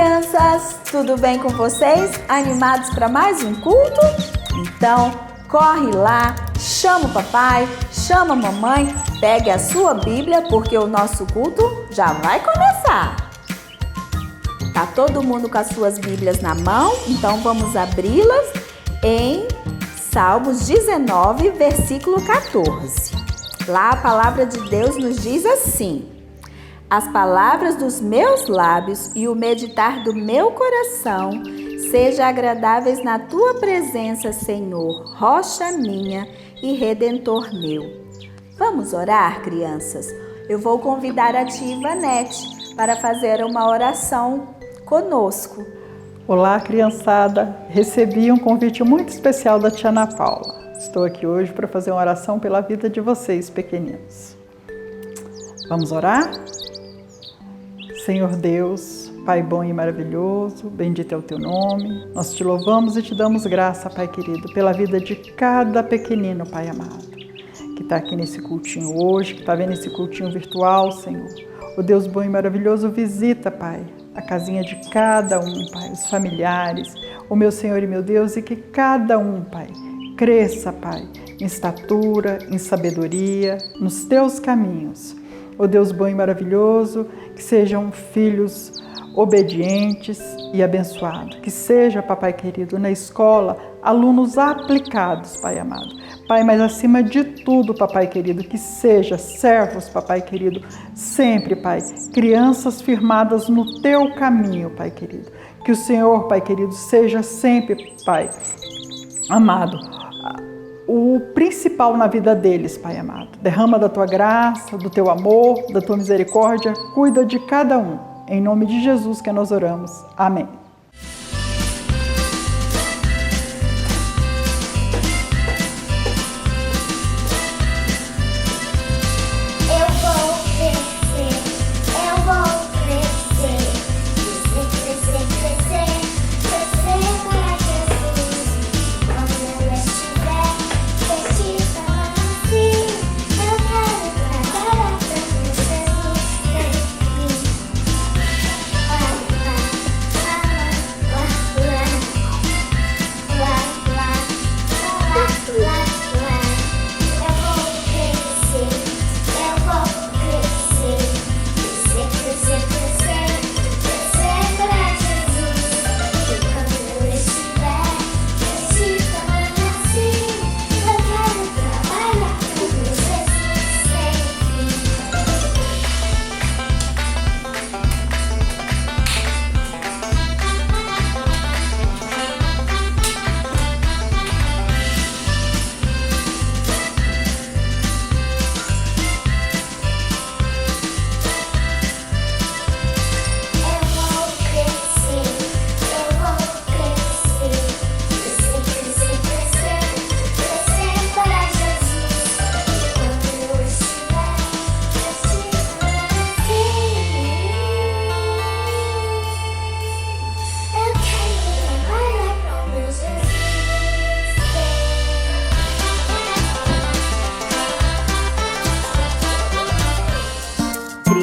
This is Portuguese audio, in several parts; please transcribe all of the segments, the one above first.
crianças! Tudo bem com vocês? Animados para mais um culto? Então, corre lá, chama o papai, chama a mamãe, pegue a sua Bíblia porque o nosso culto já vai começar. Tá todo mundo com as suas Bíblias na mão? Então vamos abri-las em Salmos 19, versículo 14. Lá a palavra de Deus nos diz assim: as palavras dos meus lábios e o meditar do meu coração sejam agradáveis na tua presença, Senhor, rocha minha e redentor meu. Vamos orar, crianças? Eu vou convidar a tia Ivanete para fazer uma oração conosco. Olá, criançada! Recebi um convite muito especial da tia Ana Paula. Estou aqui hoje para fazer uma oração pela vida de vocês, pequeninos. Vamos orar? Senhor Deus, Pai bom e maravilhoso, bendito é o teu nome. Nós te louvamos e te damos graça, Pai querido, pela vida de cada pequenino, Pai amado, que está aqui nesse cultinho hoje, que está vendo esse cultinho virtual, Senhor. O Deus bom e maravilhoso visita, Pai, a casinha de cada um, Pai, os familiares, o meu Senhor e meu Deus, e que cada um, Pai, cresça, Pai, em estatura, em sabedoria, nos teus caminhos. Ó Deus bom e maravilhoso, que sejam filhos obedientes e abençoados. Que seja, papai querido, na escola, alunos aplicados, Pai amado. Pai, mas acima de tudo, papai querido, que seja servos, papai querido, sempre, Pai, crianças firmadas no teu caminho, Pai querido. Que o Senhor, Pai querido, seja sempre, Pai amado, o principal na vida deles, Pai amado. Derrama da tua graça, do teu amor, da tua misericórdia, cuida de cada um. Em nome de Jesus que nós oramos. Amém.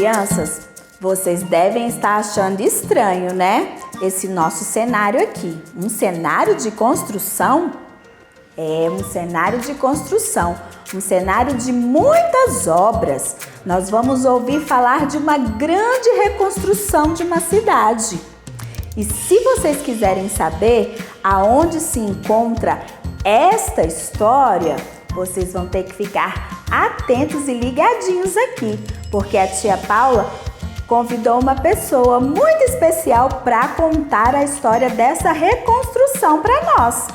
Crianças, vocês devem estar achando estranho, né? Esse nosso cenário aqui. Um cenário de construção? É um cenário de construção. Um cenário de muitas obras. Nós vamos ouvir falar de uma grande reconstrução de uma cidade. E se vocês quiserem saber aonde se encontra esta história, vocês vão ter que ficar atentos e ligadinhos aqui, porque a tia Paula convidou uma pessoa muito especial para contar a história dessa reconstrução para nós.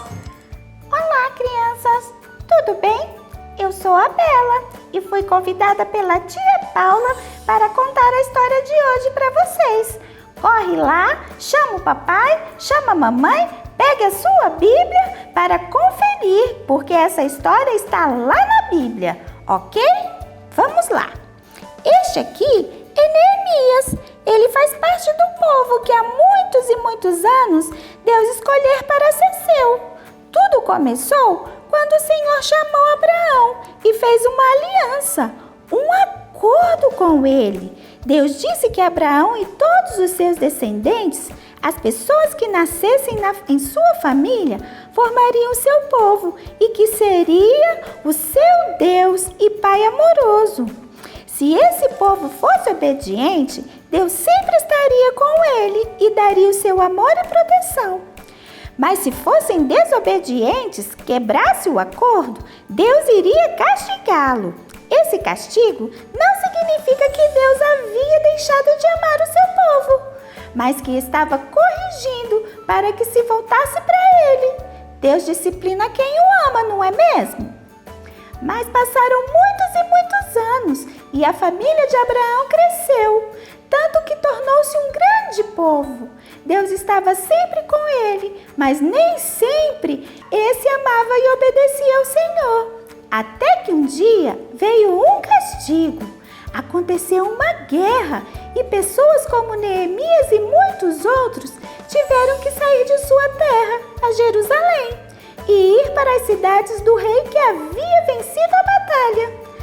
Olá, crianças! Tudo bem? Eu sou a Bela e fui convidada pela tia Paula para contar a história de hoje para vocês. Corre lá, chama o papai, chama a mamãe, pegue a sua Bíblia para conferir, porque essa história está lá na Bíblia, ok? Vamos lá! Este aqui é Neemias. Ele faz parte do povo que há muitos e muitos anos Deus escolher para ser seu. Tudo começou quando o Senhor chamou Abraão e fez uma aliança, um acordo com ele. Deus disse que Abraão e todos os seus descendentes, as pessoas que nascessem em sua família, formariam o seu povo e que seria o seu Deus e Pai amoroso. Se esse povo fosse obediente, Deus sempre estaria com ele e daria o seu amor e proteção. Mas se fossem desobedientes, quebrasse o acordo, Deus iria castigá-lo. Esse castigo não significa que Deus havia deixado de amar o seu povo, mas que estava corrigindo para que se voltasse para ele. Deus disciplina quem o ama, não é mesmo? Mas passaram muitos e muitos anos e a família de Abraão cresceu, tanto que tornou-se um grande povo. Deus estava sempre com ele, mas nem sempre esse amava e obedecia ao Senhor. Até que um dia veio um castigo. Aconteceu uma guerra e pessoas como Neemias e muitos outros tiveram que sair de sua terra, a Jerusalém, e ir para as cidades do rei que havia vencido a batalha.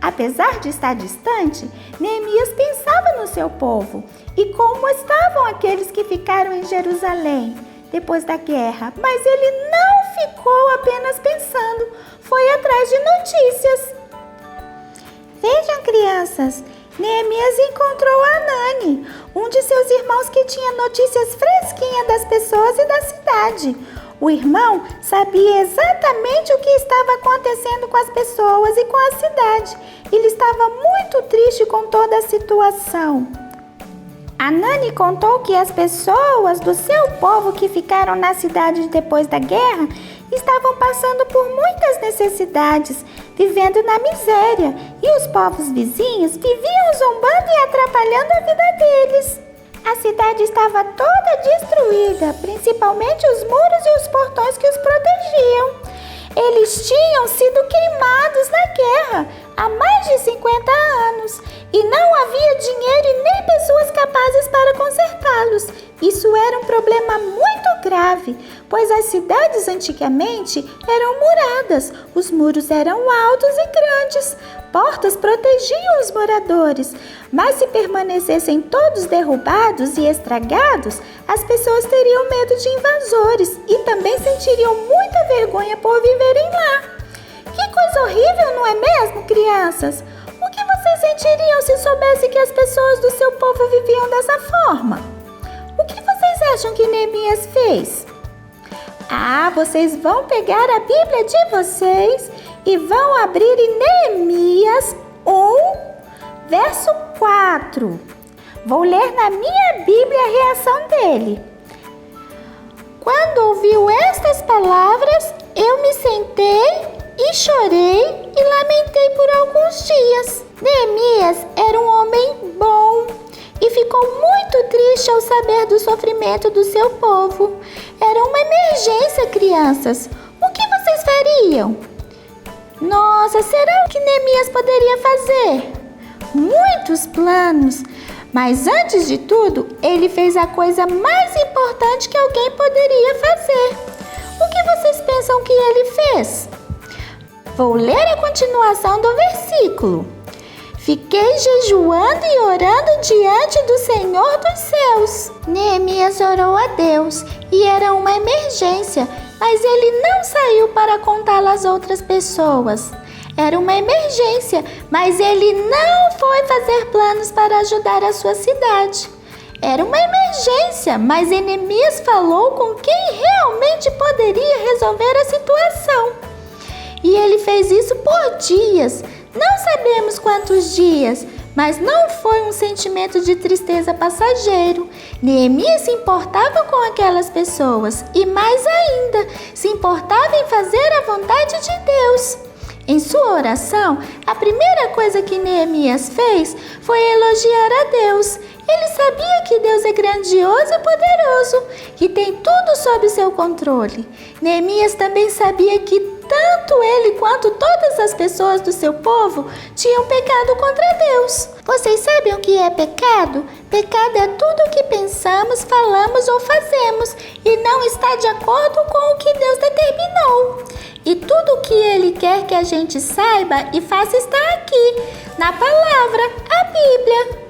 Apesar de estar distante, Neemias pensava no seu povo e como estavam aqueles que ficaram em Jerusalém depois da guerra, mas ele não ficou apenas pensando, foi atrás de notícias. Vejam, crianças, Neemias encontrou Hanani, um de seus irmãos que tinha notícias fresquinhas das pessoas e da cidade. O irmão sabia exatamente o que estava acontecendo com as pessoas e com a cidade. Ele estava muito triste com toda a situação. Hanani contou que as pessoas do seu povo que ficaram na cidade depois da guerra estavam passando por muitas necessidades, vivendo na miséria, e os povos vizinhos viviam zombando e atrapalhando a vida deles. A cidade estava toda destruída, principalmente os muros e os portões que os protegiam. Eles tinham sido queimados na guerra há mais de 50 anos e não havia dinheiro e nem pessoas capazes para consertá-los. Isso era um problema muito grave, pois as cidades antigamente eram muradas, os muros eram altos e grandes, portas protegiam os moradores, mas se permanecessem todos derrubados e estragados, as pessoas teriam medo de invasores e também sentiriam muita vergonha por viverem lá. Que coisa horrível, não é mesmo, crianças? O que vocês sentiriam se soubessem que as pessoas do seu povo viviam dessa forma? O que vocês acham que Neemias fez? Vocês vão pegar a Bíblia de vocês e vão abrir em Neemias 1, verso 4. Vou ler na minha Bíblia a reação dele. Quando ouviu estas palavras, eu me sentei e chorei e lamentei por alguns dias. Neemias era um homem bom e ficou muito triste ao saber do sofrimento do seu povo. Era uma emergência, crianças. O que vocês fariam? Nossa, será que Neemias poderia fazer? Muitos planos. Mas antes de tudo, ele fez a coisa mais importante que alguém poderia fazer. O que vocês pensam que ele fez? Vou ler a continuação do versículo. Fiquei jejuando e orando diante do Senhor dos céus. Neemias orou a Deus e era uma emergência, mas ele não saiu para contá-la às outras pessoas. Era uma emergência, mas ele não foi fazer planos para ajudar a sua cidade. Era uma emergência, mas Neemias falou com quem realmente poderia resolver a situação. E ele fez isso por dias. Não sabemos quantos dias, mas não foi um sentimento de tristeza passageiro. Neemias se importava com aquelas pessoas e, mais ainda, se importava em fazer a vontade de Deus. Em sua oração, a primeira coisa que Neemias fez foi elogiar a Deus. Ele sabia que Deus é grandioso e poderoso, que tem tudo sob seu controle. Neemias também sabia que tanto ele quanto todas as pessoas do seu povo tinham pecado contra Deus. Vocês sabem o que é pecado? Pecado é tudo o que pensamos, falamos ou fazemos e não está de acordo com o que Deus determinou. E tudo o que Ele quer que a gente saiba e faça está aqui, na palavra, a Bíblia.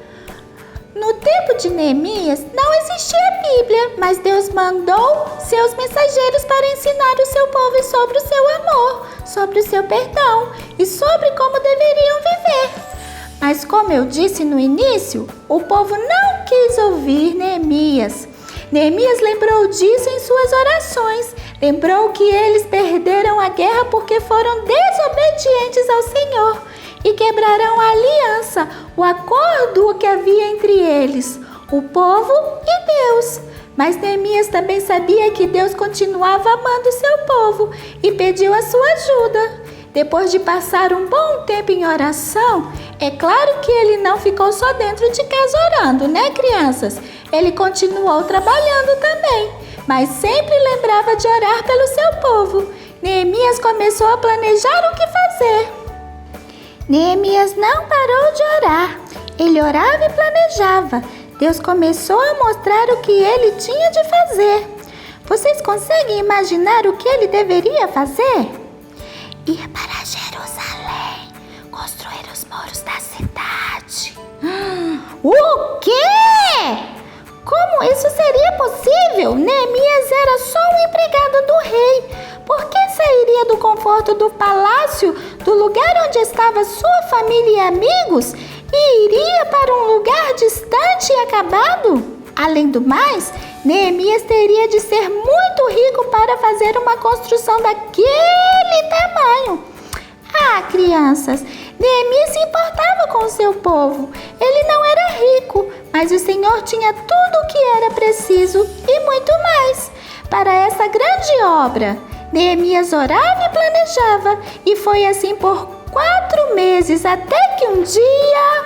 No tempo de Neemias não existia Bíblia, mas Deus mandou seus mensageiros para ensinar o seu povo sobre o seu amor, sobre o seu perdão e sobre como deveriam viver. Mas como eu disse no início, o povo não quis ouvir Neemias. Neemias lembrou disso em suas orações. Lembrou que eles perderam a guerra porque foram desobedientes ao Senhor e quebraram a aliança, o acordo que havia entre eles, o povo e Deus. Mas Neemias também sabia que Deus continuava amando seu povo e pediu a sua ajuda. Depois de passar um bom tempo em oração, é claro que ele não ficou só dentro de casa orando, né, crianças? Ele continuou trabalhando também, mas sempre lembrava de orar pelo seu povo. Neemias começou a planejar o que fazer. Neemias não parou de orar. Ele orava e planejava. Deus começou a mostrar o que ele tinha de fazer. Vocês conseguem imaginar o que ele deveria fazer? Ir para Jerusalém, construir os muros da cidade. O quê? Como isso seria possível? Neemias era só um empregado do rei. Por que sairia do conforto do palácio, do lugar onde estava sua família e amigos, e iria para um lugar distante e acabado? Além do mais, Neemias teria de ser muito rico para fazer uma construção daquele tamanho. Ah, crianças, Neemias se importava com o seu povo. Ele não era rico, mas o Senhor tinha tudo o que era preciso e muito mais para essa grande obra. Neemias orava e planejava, e foi assim por 4 meses, até que um dia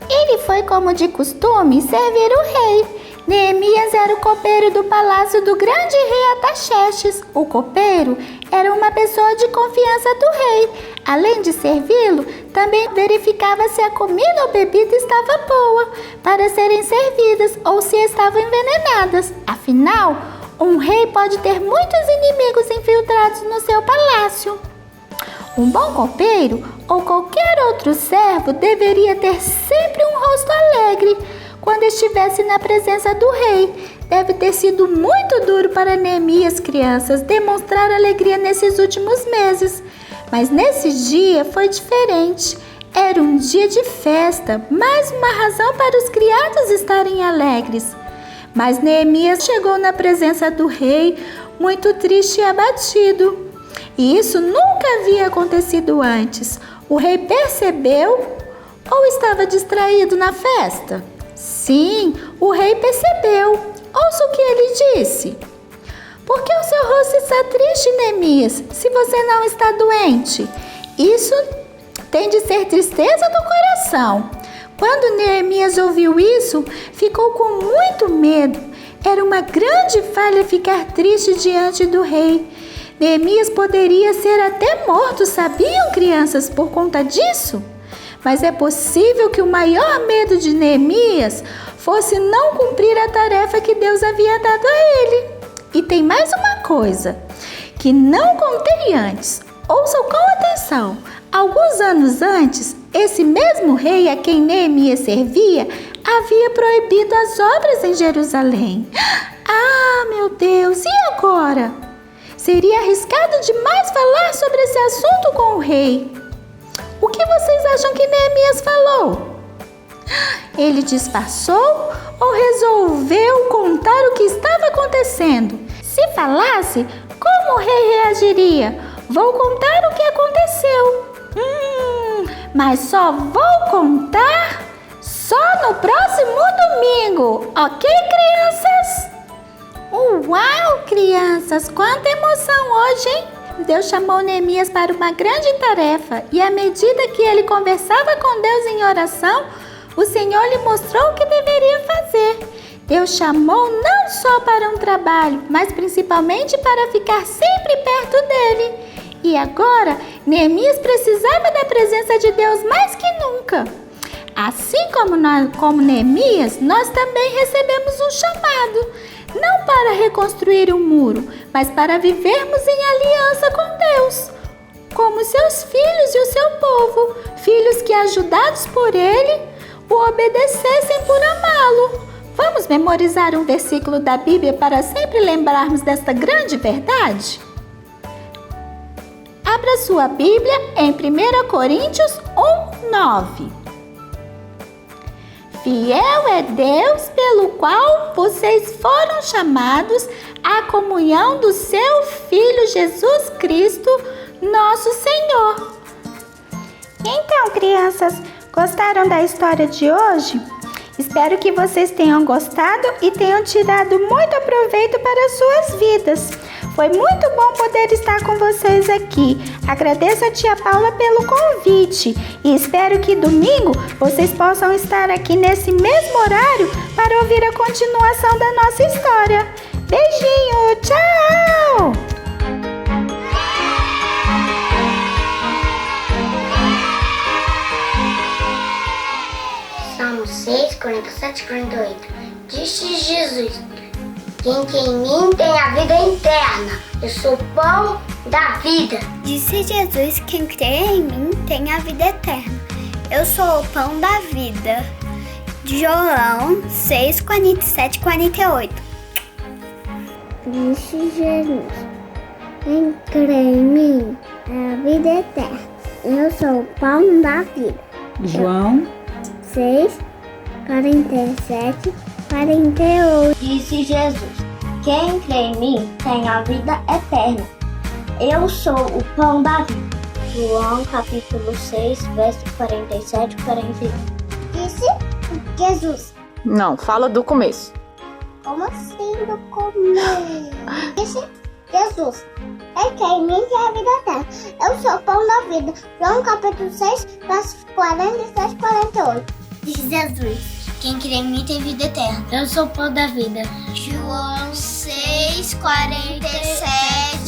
ele foi, como de costume, servir o rei. Neemias era o copeiro do palácio do grande rei Artaxerxes. O copeiro era uma pessoa de confiança do rei. Além de servi-lo, também verificava se a comida ou bebida estava boa para serem servidas ou se estavam envenenadas. Afinal, um rei pode ter muitos inimigos infiltrados no seu palácio. Um bom copeiro ou qualquer outro servo deveria ter sempre um rosto alegre quando estivesse na presença do rei. Deve ter sido muito duro para Neemias, crianças, demonstrar alegria nesses últimos meses. Mas nesse dia foi diferente. Era um dia de festa, mais uma razão para os criados estarem alegres. Mas Neemias chegou na presença do rei muito triste e abatido. E isso nunca havia acontecido antes. O rei percebeu ou estava distraído na festa? Sim, o rei percebeu. Ouça o que ele disse. Por que o seu rosto está triste, Neemias, se você não está doente? Isso tem de ser tristeza do coração. Quando Neemias ouviu isso, ficou com muito medo. Era uma grande falha ficar triste diante do rei. Neemias poderia ser até morto, sabiam, crianças, por conta disso? Mas é possível que o maior medo de Neemias fosse não cumprir a tarefa que Deus havia dado a ele. E tem mais uma coisa que não contei antes. Ouçam com atenção. Alguns anos antes, esse mesmo rei a quem Neemias servia havia proibido as obras em Jerusalém. Ah, meu Deus, e agora? Seria arriscado demais falar sobre esse assunto com o rei. O que vocês acham que Neemias falou? Ele disfarçou ou resolveu contar o que estava acontecendo? Se falasse, como o rei reagiria? Vou contar o que aconteceu. Mas só vou contar só no próximo domingo, ok, crianças? Uau, crianças, quanta emoção hoje, hein? Deus chamou Neemias para uma grande tarefa e à medida que ele conversava com Deus em oração, o Senhor lhe mostrou o que deveria fazer. Deus chamou não só para um trabalho, mas principalmente para ficar sempre perto dele. E agora, Neemias precisava da presença de Deus mais que nunca. Assim como Neemias, nós também recebemos um chamado, não para reconstruir um muro, mas para vivermos em aliança com Deus, como seus filhos e o seu povo, filhos que, ajudados por Ele, por obedecessem por amá-lo. Vamos memorizar um versículo da Bíblia para sempre lembrarmos desta grande verdade? Abra sua Bíblia em 1 Coríntios 1:9. Fiel é Deus pelo qual vocês foram chamados à comunhão do seu Filho Jesus Cristo, nosso Senhor. Então, crianças, gostaram da história de hoje? Espero que vocês tenham gostado e tenham tirado muito proveito para as suas vidas. Foi muito bom poder estar com vocês aqui. Agradeço a tia Paula pelo convite e espero que domingo vocês possam estar aqui nesse mesmo horário para ouvir a continuação da nossa história. Beijinho, tchau! Salmos 6, 47 e 48. Disse Jesus: quem crê em mim tem a vida eterna. Eu sou o pão da vida. Disse Jesus: quem crê em mim tem a vida eterna. Eu sou o pão da vida. João 6, 47 e 48. Disse Jesus: quem crê em mim tem a vida eterna. Eu sou o pão da vida. João 6, 47, 48. Disse Jesus: quem crê em mim tem a vida eterna. Eu sou o pão da vida. João capítulo 6, verso 47 e 48. Disse Jesus. Não, fala do começo. Como assim do começo? Disse Jesus: quem crê em mim tem a vida eterna. Eu sou o pão da vida. João capítulo 6, verso 47 e 48. Disse Jesus: quem crê em mim tem vida eterna. Eu sou o pão da vida. João 6, 47